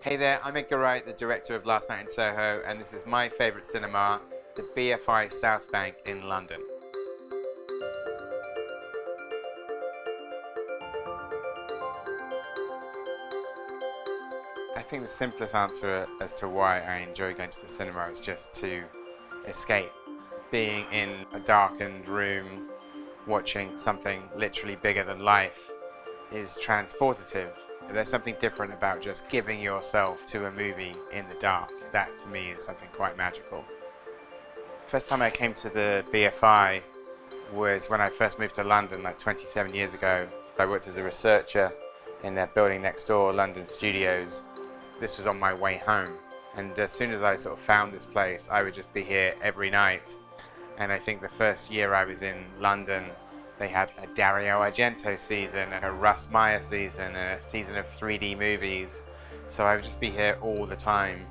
Hey there, I'm Edgar Wright, the director of Last Night in Soho, and this is my favourite cinema, the BFI South Bank in London. I think the simplest answer as to why I enjoy going to the cinema is just to escape. Being in a darkened room, watching something literally bigger than life is transportative. There's something different about just giving yourself to a movie in the dark. That to me is something quite magical. First time I came to the BFI was when I first moved to London like 27 years ago. I worked as a researcher in their building next door, London Studios. This was on my way home, and as soon as I sort of found this place, I would just be here every night. And I think the first year I was in London, they had a Dario Argento season and a Russ Meyer season and a season of 3D movies. So I would just be here all the time.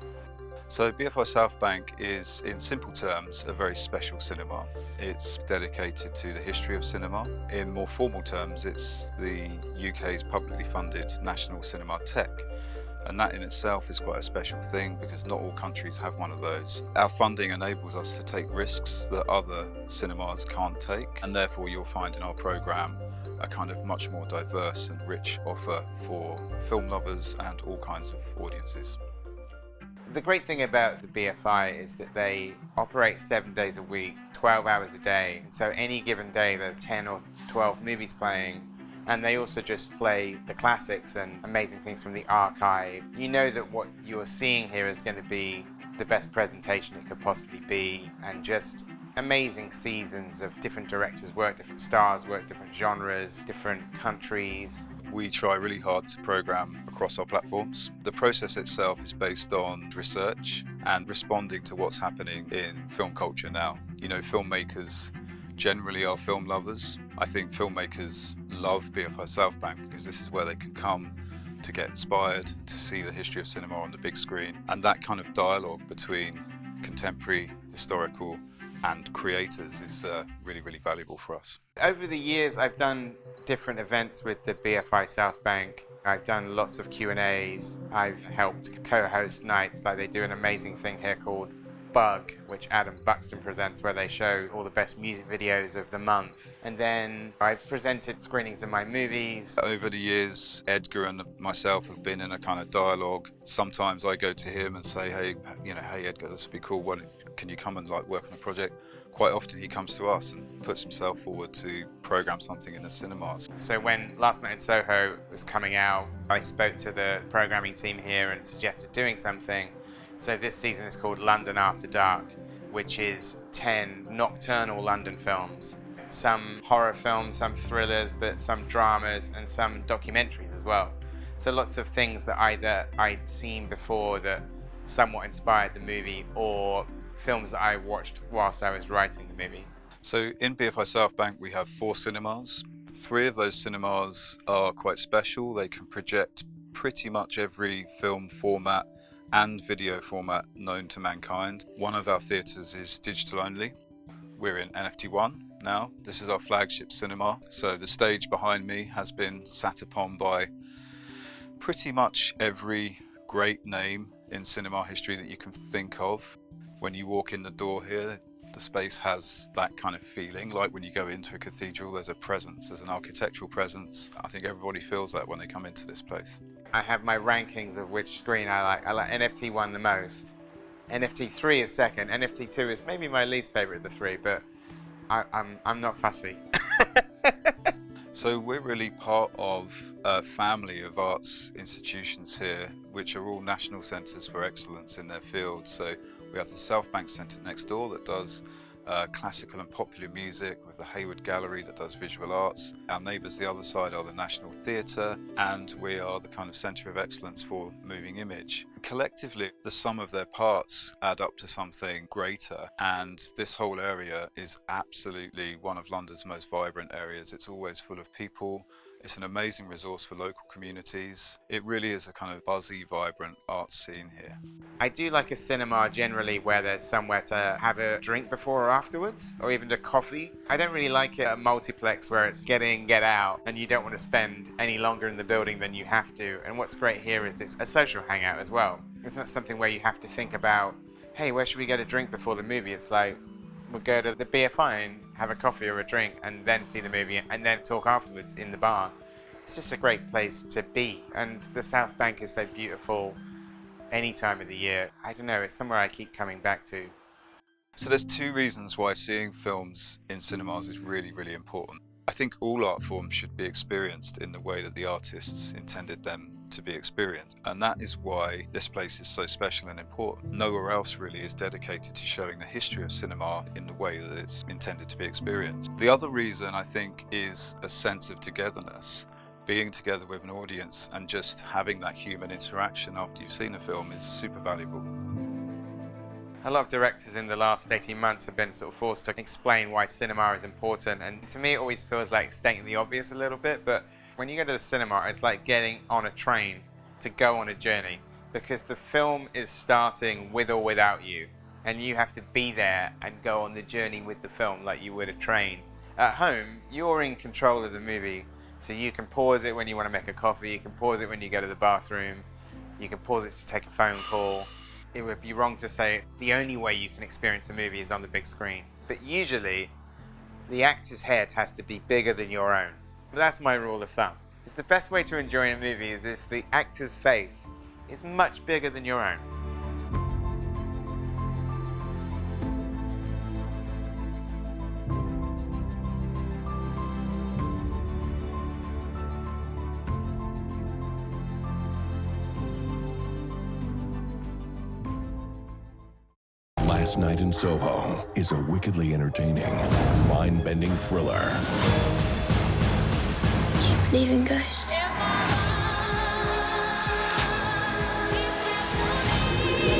So BFI South Bank is, in simple terms, a very special cinema. It's dedicated to the history of cinema. In more formal terms, it's the UK's publicly funded national cinema tech. And that in itself is quite a special thing because not all countries have one of those. Our funding enables us to take risks that other cinemas can't take, and therefore you'll find in our programme a kind of much more diverse and rich offer for film lovers and all kinds of audiences. The great thing about the BFI is that they operate 7 days a week, 12 hours a day. So any given day there's 10 or 12 movies playing, and they also just play the classics and amazing things from the archive. You know that what you're seeing here is going to be the best presentation it could possibly be, and just amazing seasons of different directors work, different stars work, different genres, different countries. We try really hard to program across our platforms. The process itself is based on research and responding to what's happening in film culture now. You know, filmmakers generally are film lovers. I think filmmakers love BFI South Bank because this is where they can come to get inspired, to see the history of cinema on the big screen. And that kind of dialogue between contemporary, historical, and creators is really, really valuable for us. Over the years, I've done different events with the BFI South Bank. I've done lots of Q&As. I've helped co-host nights, like they do an amazing thing here called Bug, which Adam Buxton presents, where they show all the best music videos of the month. And then I've presented screenings of my movies. Over the years, Edgar and myself have been in a kind of dialogue. Sometimes I go to him and say, hey Edgar, this would be cool. Can you come and work on a project? Quite often he comes to us and puts himself forward to program something in the cinemas. So when Last Night in Soho was coming out, I spoke to the programming team here and suggested doing something. So this season is called London After Dark, which is 10 nocturnal London films. Some horror films, some thrillers, but some dramas and some documentaries as well. So lots of things that either I'd seen before that somewhat inspired the movie, or films that I watched whilst I was writing the movie. So in BFI South Bank we have 4 cinemas. 3 of those cinemas are quite special. They can project pretty much every film format and video format known to mankind. One of our theatres is digital only. We're in NFT1 now. This is our flagship cinema. So the stage behind me has been sat upon by pretty much every great name in cinema history that you can think of. When you walk in the door here, the space has that kind of feeling, like when you go into a cathedral, there's a presence, there's an architectural presence. I think everybody feels that when they come into this place. I have my rankings of which screen I like. I like NFT1 the most. NFT3 is second. NFT2 is maybe my least favorite of the 3, but I'm not fussy. So we're really part of a family of arts institutions here, which are all national centres for excellence in their field. So we have the South Bank Centre next door that does classical and popular music, with the Hayward Gallery that does visual arts. Our neighbours the other side are the National Theatre, and we are the kind of centre of excellence for moving image. Collectively, the sum of their parts add up to something greater, and this whole area is absolutely one of London's most vibrant areas. It's always full of people. It's an amazing resource for local communities. It really is a kind of buzzy, vibrant art scene here. I do like a cinema generally where there's somewhere to have a drink before or afterwards, or even a coffee. I don't really like it at a multiplex where it's get in, get out, and you don't want to spend any longer in the building than you have to. And what's great here is it's a social hangout as well. It's not something where you have to think about, hey, where should we get a drink before the movie? It's like, we'll go to the BFI and have a coffee or a drink and then see the movie and then talk afterwards in the bar. It's just a great place to be, and the South Bank is so beautiful any time of the year. I don't know, it's somewhere I keep coming back to. So there's two reasons why seeing films in cinemas is really, really important. I think all art forms should be experienced in the way that the artists intended them to be experienced. And that is why this place is so special and important. Nowhere else really is dedicated to showing the history of cinema in the way that it's intended to be experienced. The other reason, I think, is a sense of togetherness. Being together with an audience and just having that human interaction after you've seen a film is super valuable. A lot of directors in the last 18 months have been sort of forced to explain why cinema is important, and to me it always feels like stating the obvious a little bit, but when you go to the cinema it's like getting on a train to go on a journey, because the film is starting with or without you, and you have to be there and go on the journey with the film like you would a train. At home, you're in control of the movie, so you can pause it when you want to make a coffee, you can pause it when you go to the bathroom, you can pause it to take a phone call. It would be wrong to say the only way you can experience a movie is on the big screen. But usually, the actor's head has to be bigger than your own. That's my rule of thumb. It's the best way to enjoy a movie is if the actor's face is much bigger than your own. Last Night in Soho is a wickedly entertaining, mind-bending thriller. Do you believe in ghosts?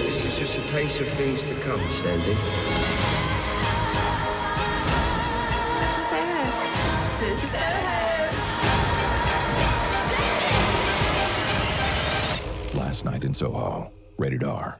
This is just a taste of things to come, Stanley. To Soho. To Soho. Last Night in Soho. Rated R.